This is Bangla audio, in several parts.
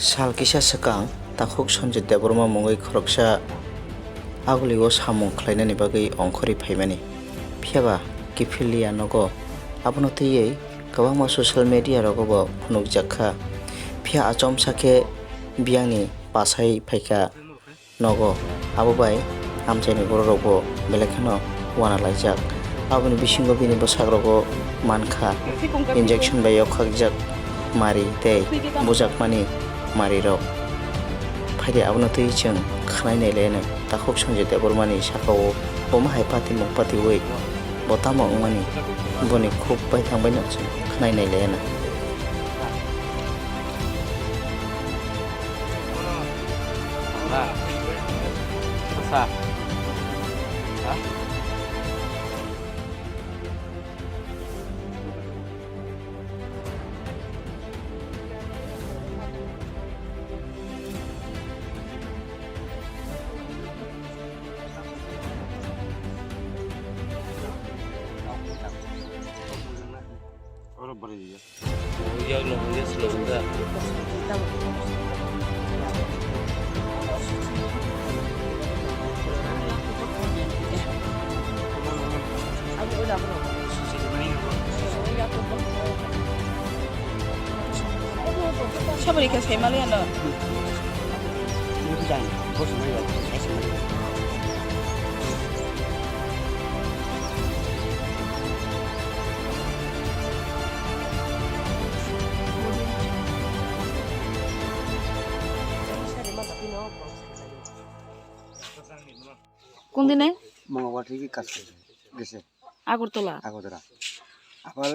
Salkisa sekang takhuk Sanjay Deborma mungoi khoroksa aguligo samung khlainani bagui ongkhori phaimani phiaba kiphilliya nogo abono tei kwbangma social media rogobo phunukjakha phia achom sakhe biyangni pasai phaika nogo abo bai amchaini borokbo belekhano wana laijak aboni bisingo bini bwsagrogo mankha injection bai yokhakjak mari tei bujakmani mari rok phaide abono tei chung khnai nailene takhuk Sanjay Debormani sakao boma hai pati mung pati wei botamo ungmani boni khub bai thangbai no chung khnai nailena Siapa dikasih Himalayan lo? কোন দিনে? মঙ্গলবার থেকে কাজ করছে গেছে আগরতলা। আবার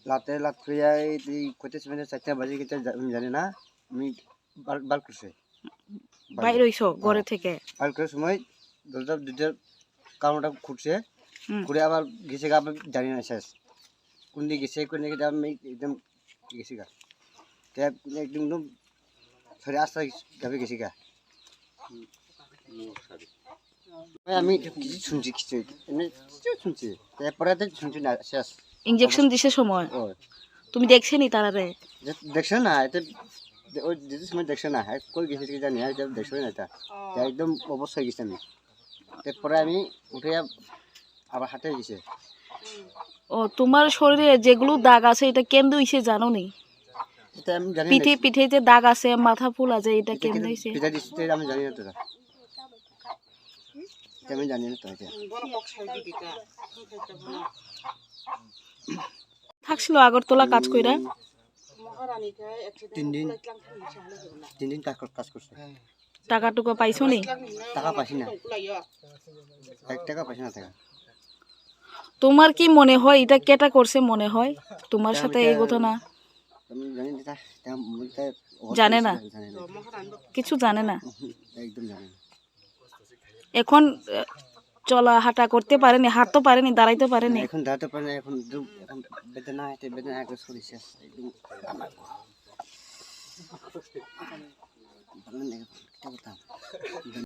লাত ফিরিয়াই কইতে মানে 4টা বাজে গেছে আমি জানি না আমি বাল করছে বাইরে হইছো ঘরে থেকে? বাল করার সময় দরজা দুটার কারণটা খুঁড়ছে খুঁড়ে আবার গেছে গা জানি না শেষ কোন দিকে গেছে কোন দিকে আমি একদম গেছি গা একদম সরে আস্তে যাবে গেছি গা আমি কিছু শুনছি কিছু শুনছি তারপরে শুনছি না শেষ ইনজেকশন দিছে সময় তুমি দেখছেনি তারারে? দেখছো না এটা ওই যেতে সময় দেখছো না কই গেছে কি জানি দেখছো না এটা একদম অবশ্যই গেছে আমি তারপরে আমি উঠে আবার হাঁটে গেছে। ও তোমার শরীরে যেগুলো দাগ আছে এটা কেন হইছে জানো নি? এটা আমি জানি না পিঠে পিঠে যে দাগ আছে মাথা ফুলা যায় এটা কেন হইছে? পিঠা দিতে আমি জানি না তো আমি জানি না তো এটা থাকছিল আগরতলা কাজ কইরা 3 দিন কাজ করছে। টাকা টুকা পাইছো নি? টাকা পাইছি না 1 টাকা পাইছি না টাকা। তোমার কি মনে হয় এটা কেটা করছে মনে হয় তোমার সাথে এই ঘটনা? আমি জানি না জানে না কিছু জানে না একদম জানি না। এখন চলা হাঁটা করতে পারেনি হাঁটতে পারেনি দাঁড়াইতে পারেনি এখন দাঁড়াতে পারে না এখন বেদনা একটু শরীর শেষ একদম আমার ভালো লাগে